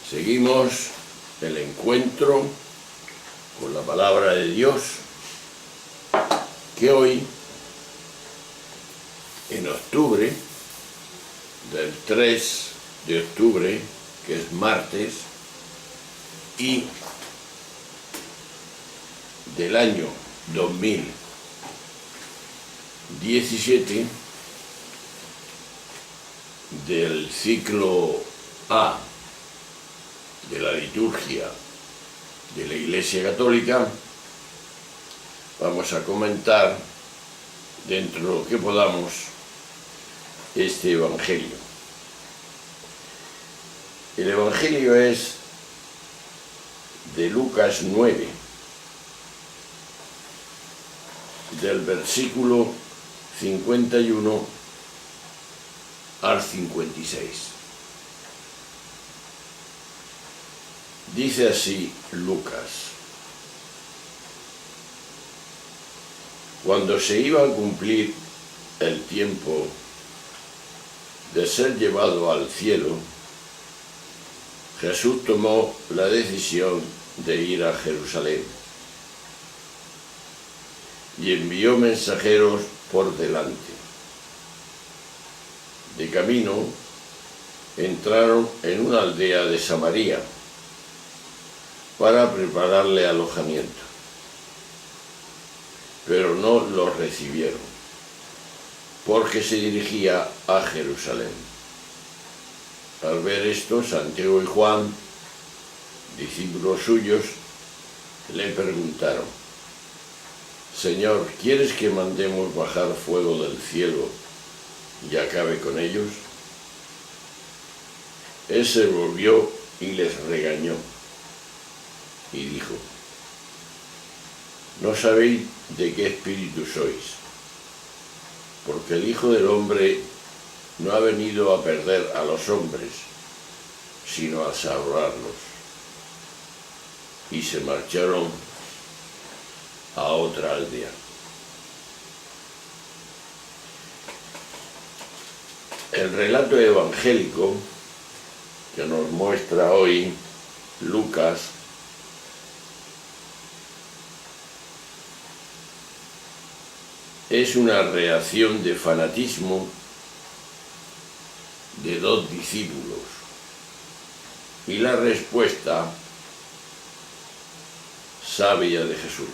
Seguimos el encuentro con la palabra de Dios, que hoy, en octubre, del 3 de octubre, que es martes, y del año 2017, del ciclo A de la liturgia de la Iglesia Católica, vamos a comentar, dentro de lo que podamos, este Evangelio. El Evangelio es de Lucas 9, del versículo 51 al 56. Dice así Lucas: cuando se iba a cumplir el tiempo de ser llevado al cielo, Jesús tomó la decisión de ir a Jerusalén y envió mensajeros por delante. De camino entraron en una aldea de Samaria para prepararle alojamiento, pero no los recibieron, porque se dirigía a Jerusalén. Al ver esto, Santiago y Juan, discípulos suyos, le preguntaron: Señor, ¿quieres que mandemos bajar fuego del cielo y acabe con ellos? Él se volvió y les regañó y dijo: no sabéis de qué espíritu sois, porque el Hijo del Hombre no ha venido a perder a los hombres, sino a salvarlos. Y se marcharon a otra aldea. El relato evangélico que nos muestra hoy Lucas es una reacción de fanatismo de dos discípulos y la respuesta sabia de Jesús.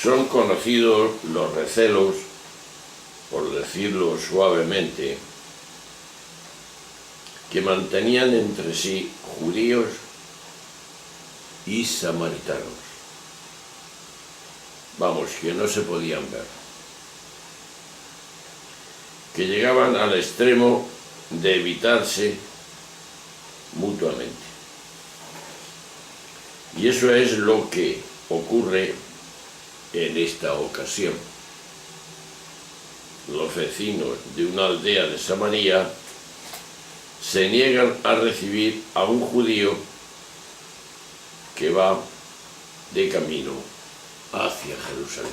Son conocidos los recelos, por decirlo suavemente, que mantenían entre sí judíos y samaritanos. Vamos, que no se podían ver, que llegaban al extremo de evitarse mutuamente. Y eso es lo que ocurre en esta ocasión. Los vecinos de una aldea de Samaria se niegan a recibir a un judío que va de camino hacia Jerusalén.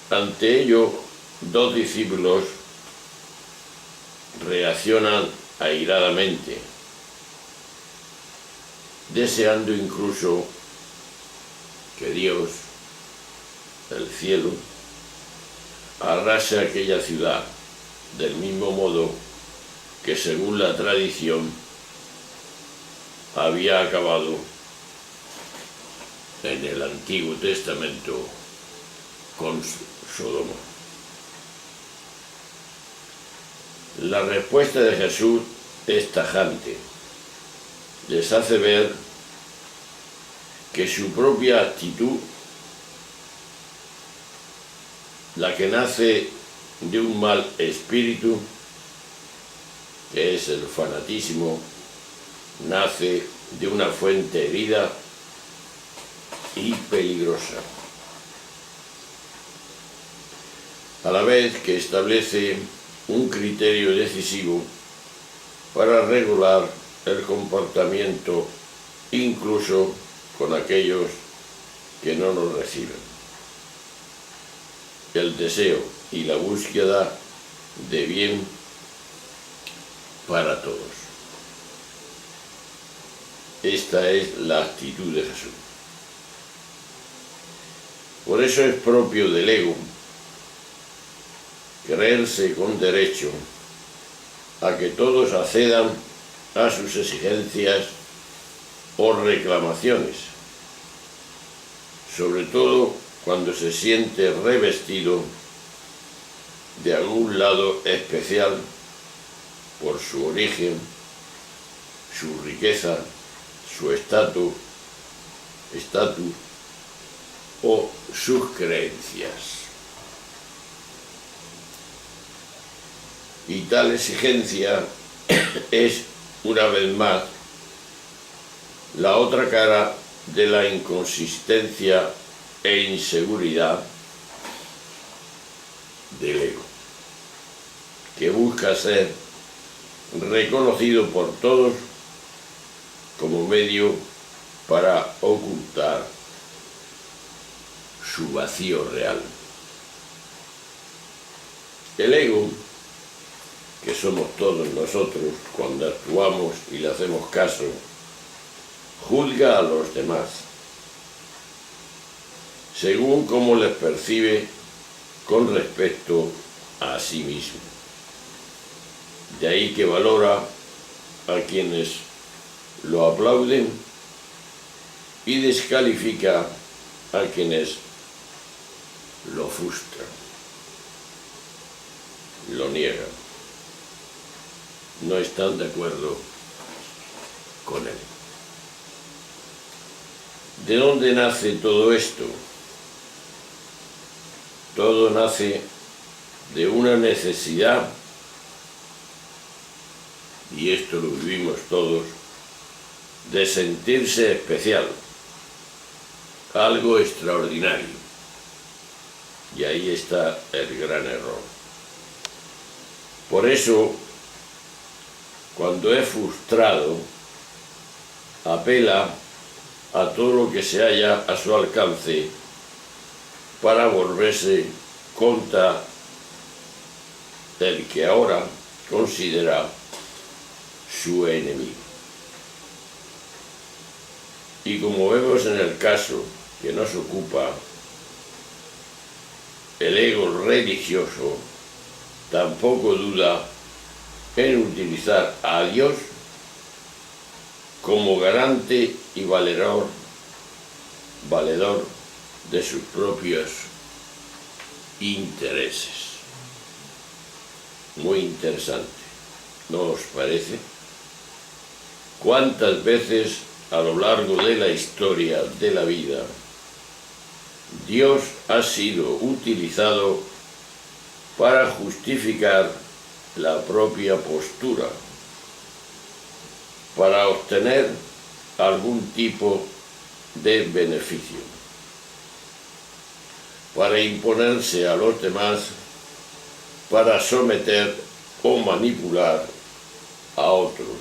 Ante ello, dos discípulos reaccionan airadamente, deseando incluso que Dios, el cielo, arrase aquella ciudad, del mismo modo que, según la tradición, había acabado en el Antiguo Testamento con Sodoma. La respuesta de Jesús es tajante. Les hace ver que su propia actitud, la que nace de un mal espíritu, que es el fanatismo, nace de una fuente herida y peligrosa, a la vez que establece un criterio decisivo para regular el comportamiento incluso con aquellos que no nos reciben. el deseo y la búsqueda de bien para todos. Esta es la actitud de Jesús. Por eso es propio del ego creerse con derecho a que todos accedan a sus exigencias o reclamaciones, sobre todo cuando se siente revestido de algún lado especial por su origen, su riqueza, su estatus o sus creencias. Y tal exigencia es, una vez más, la otra cara de la inconsistencia e inseguridad del ego, que busca ser reconocido por todos como medio para ocultar su vacío real. El ego, que somos todos nosotros cuando actuamos y le hacemos caso, juzga a los demás según cómo les percibe con respecto a sí mismo. De ahí que valora a quienes lo aplauden y descalifica a quienes lo frustran, lo niegan, no están de acuerdo con él. ¿De dónde nace todo esto? Todo nace de una necesidad, y esto lo vivimos todos, de sentirse especial, algo extraordinario. Y ahí está el gran error. Por eso, cuando es frustrado, apela a todo lo que se halla a su alcance para volverse contra el que ahora considera su enemigo. Y como vemos en el caso que nos ocupa, el ego religioso tampoco duda en utilizar a Dios como garante y valedor de sus propios intereses. Muy interesante, ¿no os parece? ¿Cuántas veces a lo largo de la historia de la vida Dios ha sido utilizado para justificar la propia postura, para obtener algún tipo de beneficio, para imponerse a los demás, para someter o manipular a otros,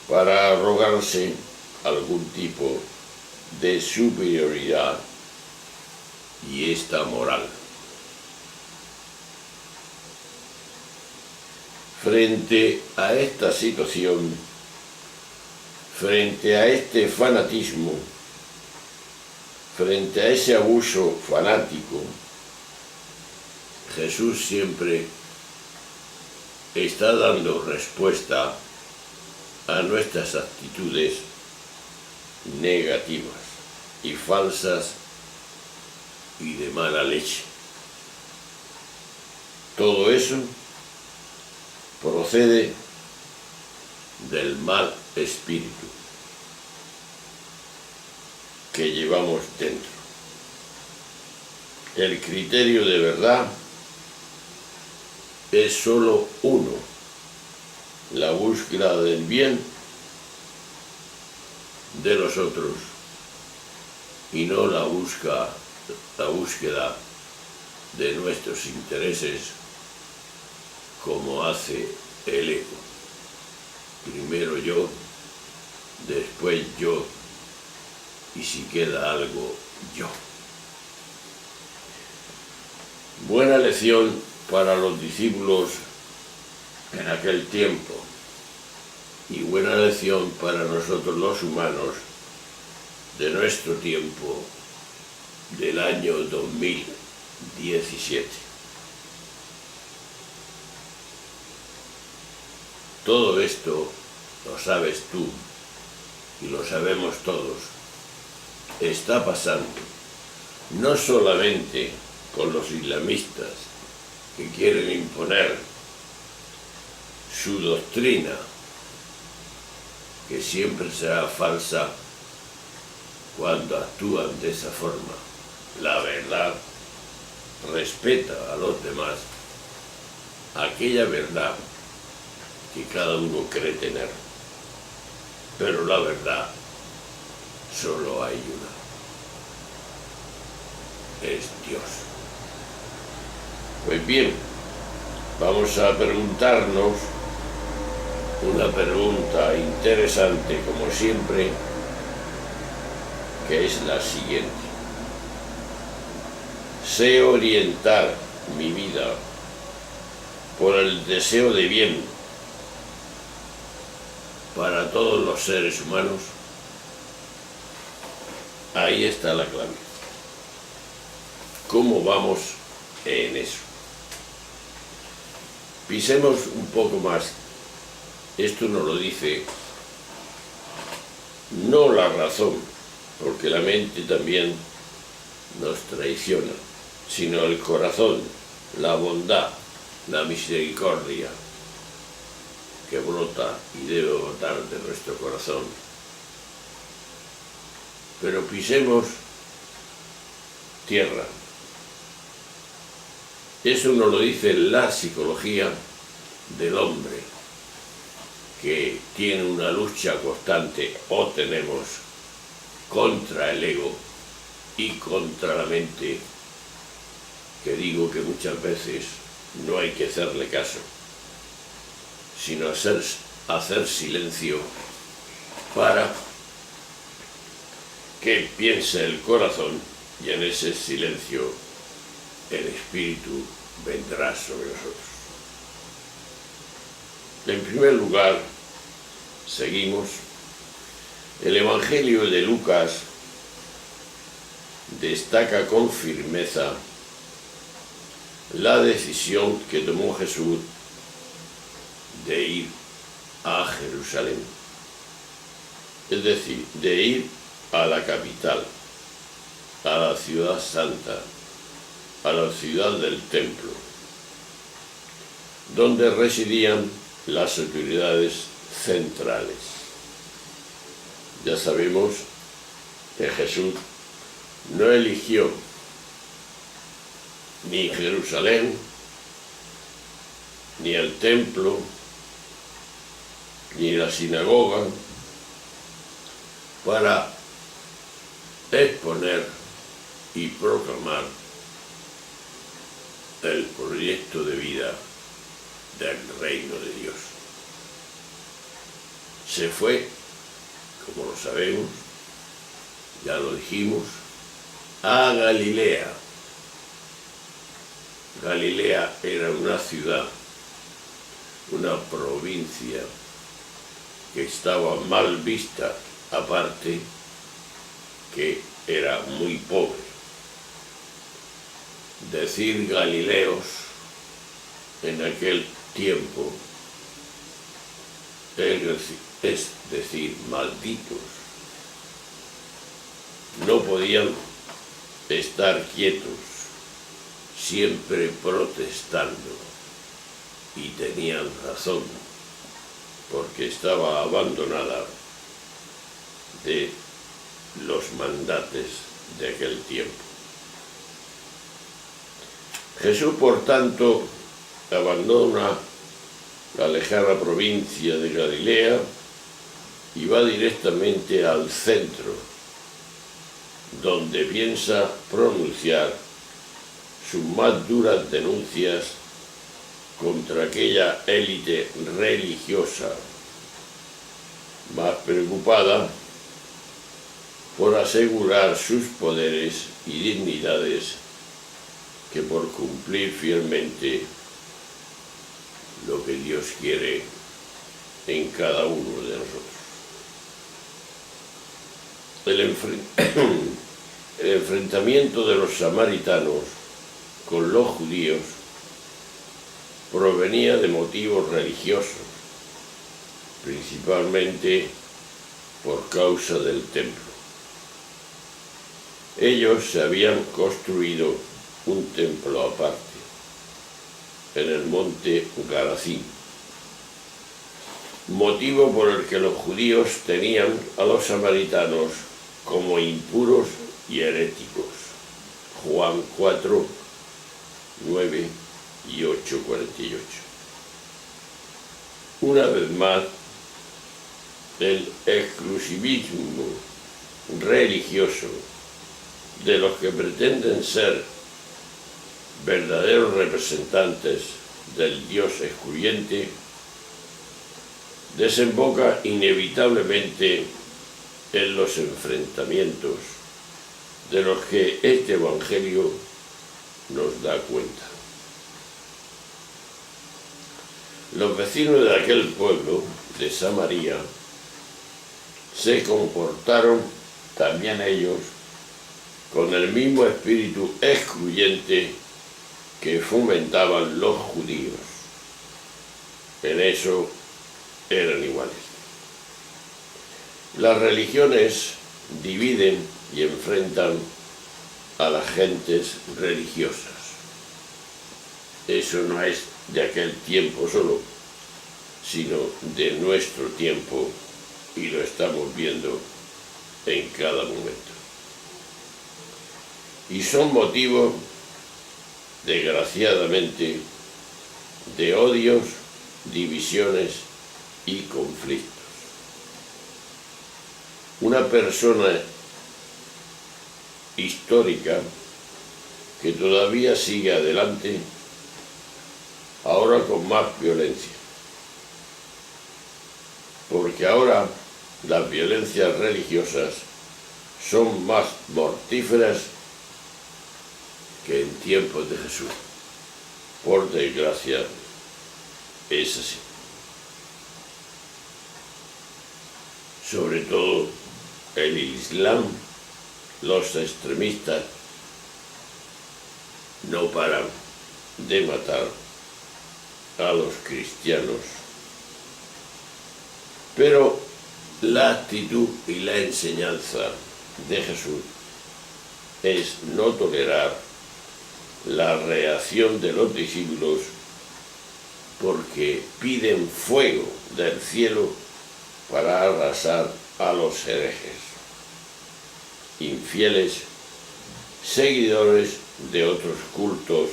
para arrogarse algún tipo de superioridad y esta moral. Frente a esta situación, frente a este fanatismo, frente a ese abuso fanático, Jesús siempre está dando respuesta a nuestras actitudes negativas y falsas y de mala leche. Todo eso procede del mal espíritu que llevamos dentro. El criterio de verdad es solo uno: la búsqueda del bien de los otros y no la búsqueda de nuestros intereses como hace el ego. Primero yo, después yo, y si queda algo, yo. Buena lección para los discípulos en aquel tiempo y buena lección para nosotros los humanos de nuestro tiempo del año 2017. Todo esto lo sabes tú y lo sabemos todos. Está pasando no solamente con los islamistas que quieren imponer su doctrina, que siempre será falsa cuando actúan de esa forma. La verdad respeta a los demás aquella verdad que cada uno cree tener, pero la verdad solo hay una, es Dios. Pues bien, vamos a preguntarnos una pregunta interesante, como siempre, que es la siguiente. ¿Sé orientar mi vida por el deseo de bien para todos los seres humanos? Ahí está la clave. ¿Cómo vamos en eso? Pisemos un poco más. Esto nos lo dice no la razón, porque la mente también nos traiciona, sino el corazón, la bondad, la misericordia que brota y debe brotar de nuestro corazón. Pero pisemos tierra. Eso nos lo dice la psicología del hombre, que tiene una lucha constante, o tenemos, contra el ego y contra la mente, que digo que muchas veces no hay que hacerle caso, sino hacer silencio para que piense el corazón, y en ese silencio el Espíritu vendrá sobre nosotros. En primer lugar, seguimos. El Evangelio de Lucas destaca con firmeza la decisión que tomó Jesús de ir a Jerusalén, es decir, de ir a la capital, a la ciudad santa, a la ciudad del templo, donde residían las autoridades centrales. Ya sabemos que Jesús no eligió ni Jerusalén, ni el templo, ni la sinagoga para exponer y proclamar el proyecto de vida del reino de Dios. Se fue, como lo sabemos, ya lo dijimos, a Galilea. Galilea era una ciudad, una provincia que estaba mal vista, aparte que era muy pobre. Decir Galileos en aquel tiempo es decir malditos. No podían estar quietos, siempre protestando, y tenían razón, porque estaba abandonada de los mandates de aquel tiempo. Jesús, por tanto, abandona la lejana provincia de Galilea y va directamente al centro, donde piensa pronunciar sus más duras denuncias contra aquella élite religiosa, más preocupada por asegurar sus poderes y dignidades que por cumplir fielmente lo que Dios quiere en cada uno de nosotros. El enfrentamiento de los samaritanos con los judíos provenía de motivos religiosos, principalmente por causa del templo. Ellos se habían construido un templo aparte, en el monte Garazim, motivo por el que los judíos tenían a los samaritanos como impuros y heréticos. Juan 4, 9 y 8, 48. Una vez más, el exclusivismo religioso de los que pretenden ser verdaderos representantes del Dios excluyente desemboca inevitablemente en los enfrentamientos de los que este Evangelio nos da cuenta. Los vecinos de aquel pueblo, de Samaria, se comportaron también ellos con el mismo espíritu excluyente que fomentaban los judíos. En eso eran iguales. Las religiones dividen y enfrentan a las gentes religiosas. Eso no es de aquel tiempo solo, sino de nuestro tiempo, y lo estamos viendo en cada momento. Y son motivo, desgraciadamente, de odios, divisiones y conflictos. Una persona histórica que todavía sigue adelante, ahora con más violencia, porque ahora las violencias religiosas son más mortíferas que en tiempos de Jesús. Por desgracia, es así. Sobre todo el Islam, los extremistas no paran de matar a los cristianos. Pero la actitud y la enseñanza de Jesús es no tolerar la reacción de los discípulos, porque piden fuego del cielo para arrasar a los herejes, infieles, seguidores de otros cultos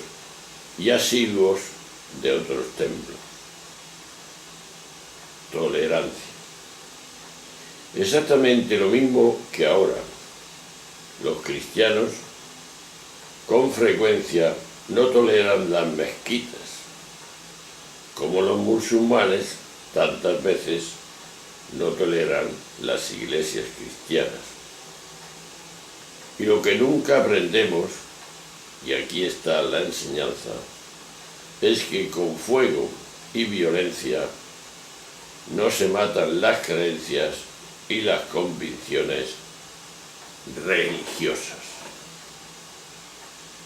y asiduos de otros templos. Tolerancia. Exactamente lo mismo que ahora. Los cristianos con frecuencia no toleran las mezquitas, como los musulmanes tantas veces no toleran las iglesias cristianas. Y lo que nunca aprendemos, y aquí está la enseñanza, es que con fuego y violencia no se matan las creencias y las convicciones religiosas.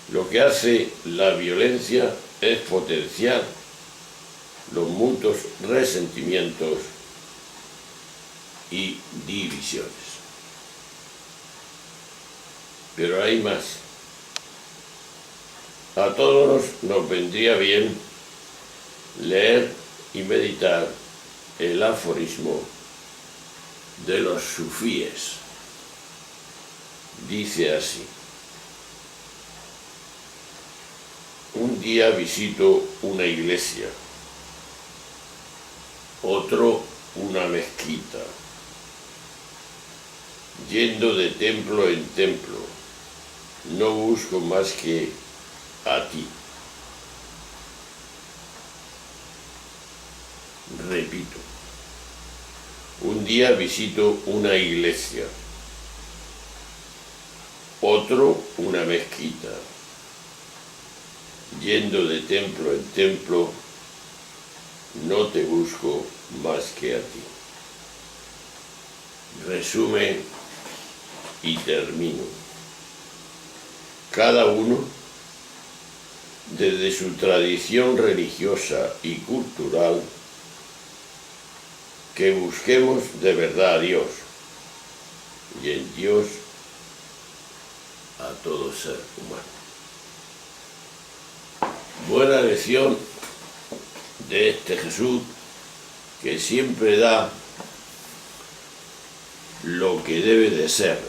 Lo que hace la violencia es potenciar los mutuos resentimientos y divisiones. Pero hay más. A todos nos vendría bien leer y meditar el aforismo de los sufíes. Dice así: un día visito una iglesia, otro una mezquita, yendo de templo en templo, no busco más que a ti. Repito, un día visito una iglesia, otro una mezquita, yendo de templo en templo, no te busco más que a ti. Resumen y termino. Cada uno, desde su tradición religiosa y cultural, que busquemos de verdad a Dios, y en Dios a todo ser humano. Buena lección de este Jesús, que siempre da lo que debe de ser.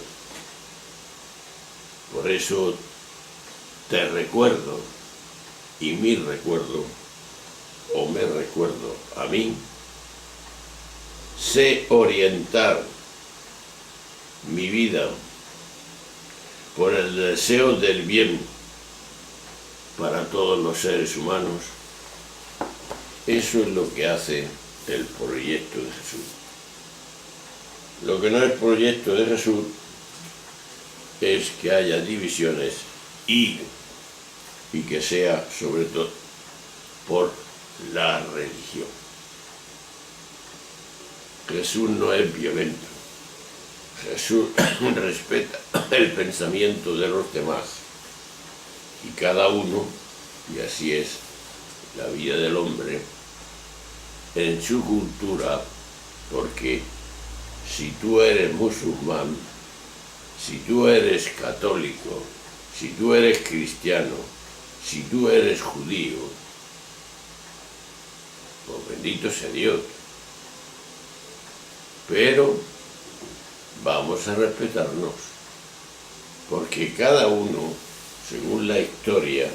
Por eso te recuerdo, y mi recuerdo, o me recuerdo a mí, sé orientar mi vida por el deseo del bien para todos los seres humanos. Eso es lo que hace el proyecto de Jesús. Lo que no es proyecto de Jesús es que haya divisiones y que sea sobre todo por la religión. Jesús no es violento. Jesús respeta el pensamiento de los demás y cada uno, y así es la vida del hombre, en su cultura, porque si tú eres musulmán, si tú eres católico, si tú eres cristiano, si tú eres judío, pues bendito sea Dios. Pero vamos a respetarnos, porque cada uno, según la historia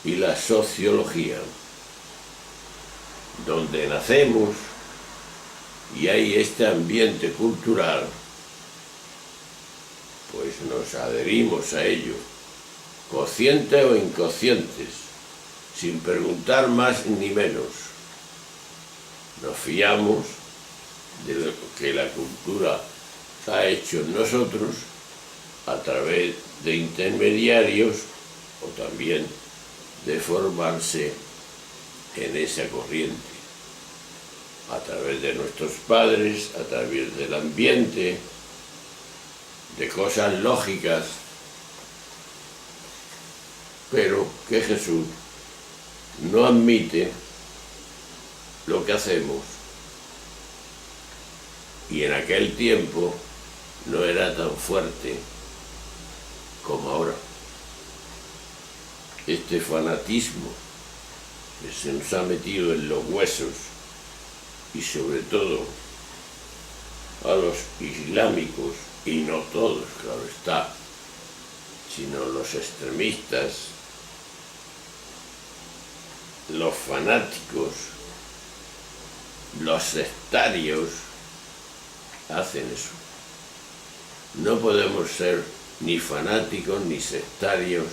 y la sociología, donde nacemos y hay este ambiente cultural, pues nos adherimos a ello, conscientes o inconscientes, sin preguntar más ni menos. Nos fiamos de lo que la cultura ha hecho en nosotros a través de intermediarios o también de formarse en esa corriente, a través de nuestros padres, a través del ambiente, de cosas lógicas, pero que Jesús no admite lo que hacemos. Y en aquel tiempo no era tan fuerte como ahora. Este fanatismo que se nos ha metido en los huesos, y sobre todo a los islámicos, y no todos, claro está, sino los extremistas, los fanáticos, los sectarios, hacen eso. No podemos ser ni fanáticos ni sectarios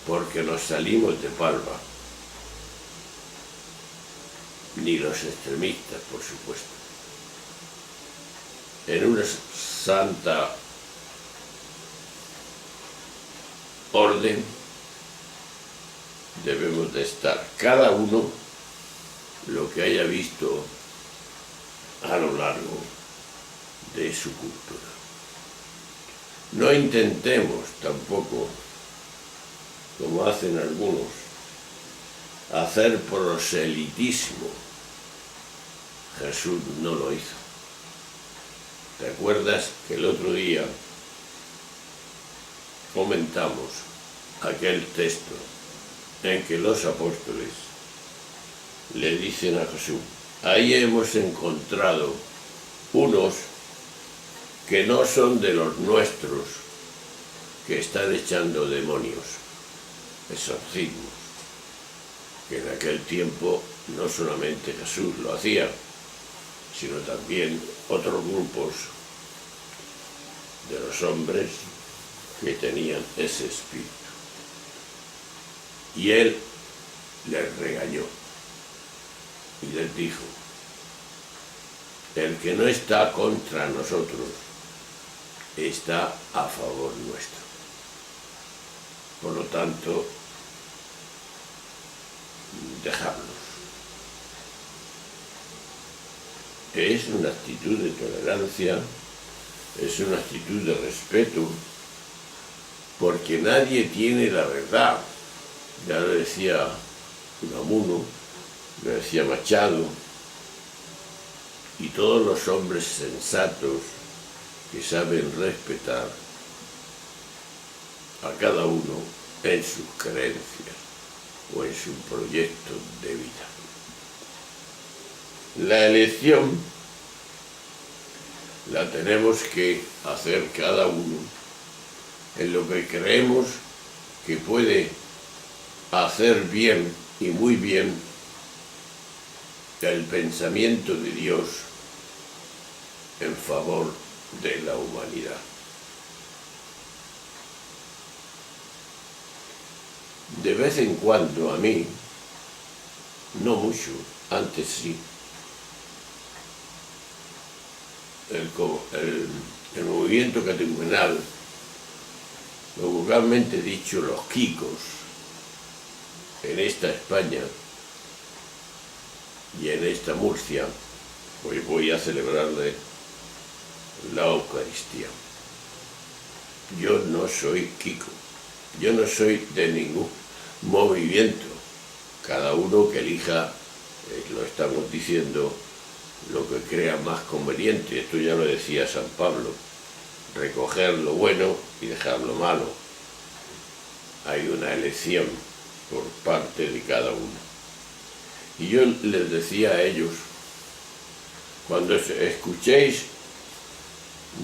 porque nos salimos de palma, ni los extremistas, por supuesto. En una santa orden debemos de estar, cada uno lo que haya visto a lo largo de su cultura. No intentemos tampoco, como hacen algunos, hacer proselitismo. Jesús no lo hizo. ¿Te acuerdas que el otro día comentamos aquel texto en que los apóstoles le dicen a Jesús: ahí hemos encontrado unos que no son de los nuestros, que están echando demonios, exorcismos, que en aquel tiempo no solamente Jesús lo hacía, sino también otros grupos de los hombres que tenían ese espíritu. Y él les regañó y les dijo: el que no está contra nosotros está a favor nuestro. Por lo tanto, dejarlos. Es una actitud de tolerancia, es una actitud de respeto, porque nadie tiene la verdad. Ya lo decía Unamuno, lo decía Machado, y todos los hombres sensatos que saben respetar a cada uno en sus creencias o en su proyecto de vida. La elección la tenemos que hacer cada uno en lo que creemos que puede hacer bien y muy bien el pensamiento de Dios en favor de la humanidad. De vez en cuando a mí, no mucho, antes sí, el movimiento catecumenal, lo vulgarmente dicho, los quicos, en esta España y en esta Murcia, hoy voy a celebrarle la Eucaristía. Yo no soy quico, yo no soy de ningún movimiento, cada uno que elija, lo estamos diciendo, lo que crea más conveniente. Esto ya lo decía San Pablo, recoger lo bueno y dejar lo malo. Hay una elección por parte de cada uno. Y yo les decía a ellos, cuando escuchéis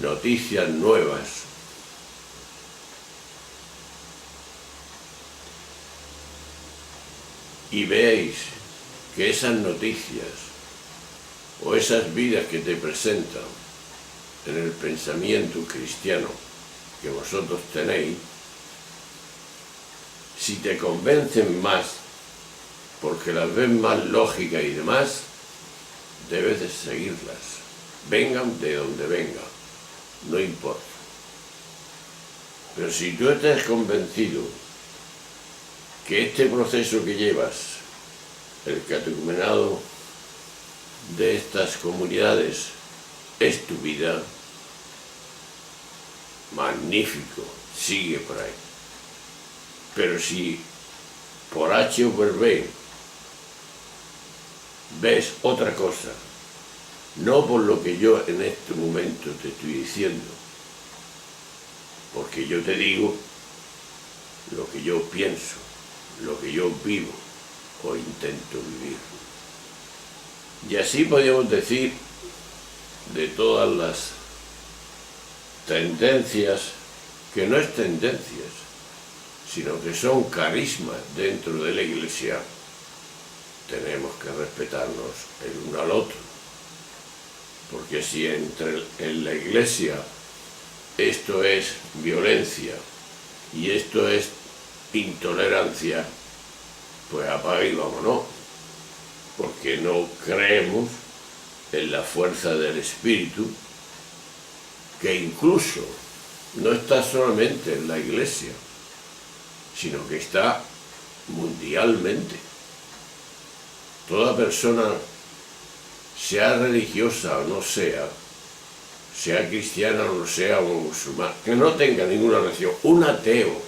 noticias nuevas, y veáis que esas noticias o esas vidas que te presentan en el pensamiento cristiano que vosotros tenéis, si te convencen más, porque las ves más lógicas y demás, debes de seguirlas, vengan de donde vengan, no importa. Pero si tú estás convencido que este proceso que llevas, el catecumenado de estas comunidades, es tu vida, magnífico, sigue por ahí. Pero si por H o por B ves otra cosa, no por lo que yo en este momento te estoy diciendo, porque yo te digo lo que yo pienso, lo que yo vivo o intento vivir. Y así podríamos decir de todas las tendencias, que no es tendencias, sino que son carismas dentro de la Iglesia. Tenemos que respetarnos el uno al otro, porque si en la Iglesia esto es violencia y esto es intolerancia, pues apaga y vámonos, porque no creemos en la fuerza del Espíritu, que incluso no está solamente en la Iglesia, sino que está mundialmente. Toda persona, sea religiosa o no sea cristiana o no sea musulmán, que no tenga ninguna religión, un ateo,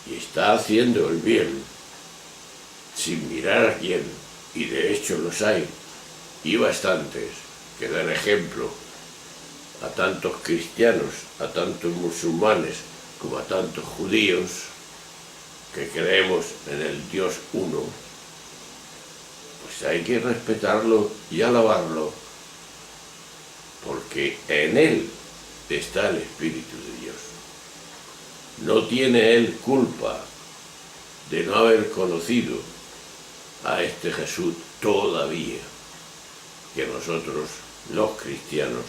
y está haciendo el bien sin mirar a quién, y de hecho los hay, y bastantes, que dan ejemplo a tantos cristianos, a tantos musulmanes, como a tantos judíos, que creemos en el Dios uno, pues hay que respetarlo y alabarlo, porque en él está el Espíritu de Dios. No tiene él culpa de no haber conocido a este Jesús todavía, que nosotros, los cristianos,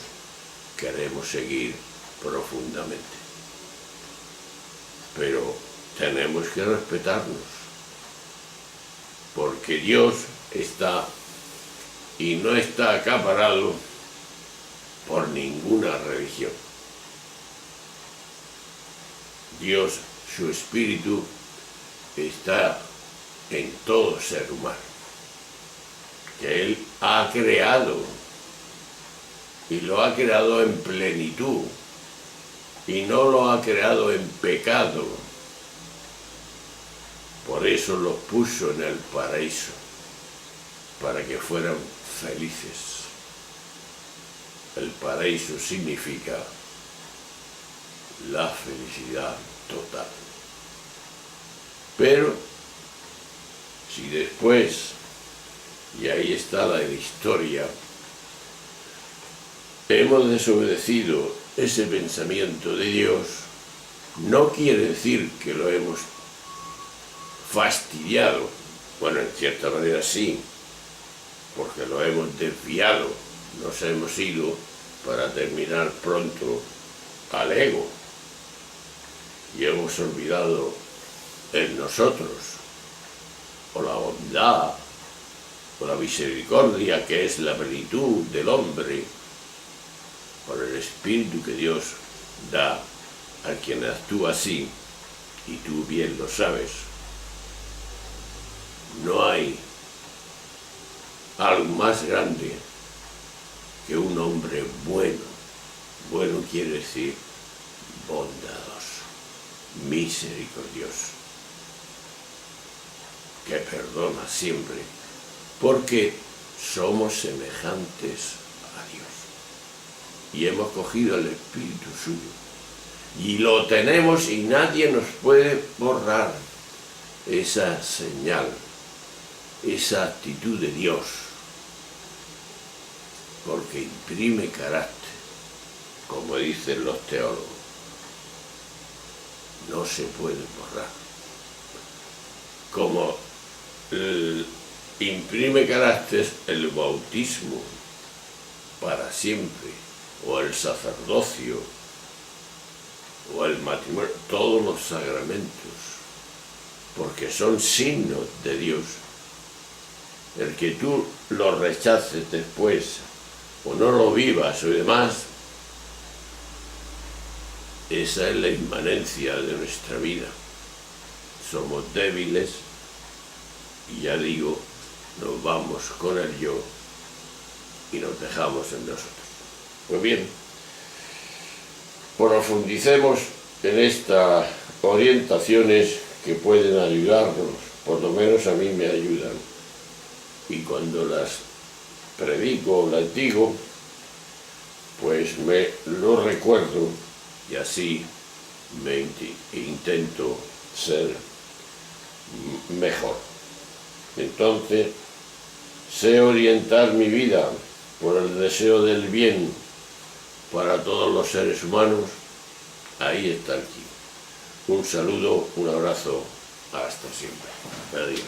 queremos seguir profundamente. Pero tenemos que respetarnos, porque Dios está y no está acaparado por ninguna religión. Dios, su Espíritu, está en todo ser humano, que Él ha creado, y lo ha creado en plenitud, y no lo ha creado en pecado. Por eso los puso en el paraíso, para que fueran felices. El paraíso significa la felicidad total. Pero si después, y ahí está la historia, hemos desobedecido ese pensamiento de Dios, no quiere decir que lo hemos fastidiado. Bueno, en cierta manera sí, porque lo hemos desviado, nos hemos ido para terminar pronto al ego y hemos olvidado en nosotros, o la bondad, o la misericordia, que es la plenitud del hombre, por el Espíritu que Dios da a quien actúa así, y tú bien lo sabes. No hay algo más grande que un hombre bueno. Bueno quiere decir bondadoso, misericordioso, que perdona siempre, porque somos semejantes a Dios y hemos cogido el Espíritu suyo y lo tenemos, y nadie nos puede borrar esa señal, esa actitud de Dios, porque imprime carácter, como dicen los teólogos. No se puede borrar. Como imprime carácter el bautismo para siempre, o el sacerdocio, o el matrimonio, todos los sacramentos, porque son signos de Dios. El que tú lo rechaces después, o no lo vivas o demás, esa es la inmanencia de nuestra vida. Somos débiles y, ya digo, nos vamos con el yo y nos dejamos en nosotros. Pues bien, profundicemos en estas orientaciones que pueden ayudarnos, por lo menos a mí me ayudan, y cuando las predico o las digo, pues me lo recuerdo, y así me intento ser mejor. Entonces, sé orientar mi vida por el deseo del bien para todos los seres humanos. Ahí está el key. Un saludo, un abrazo, hasta siempre. Adiós.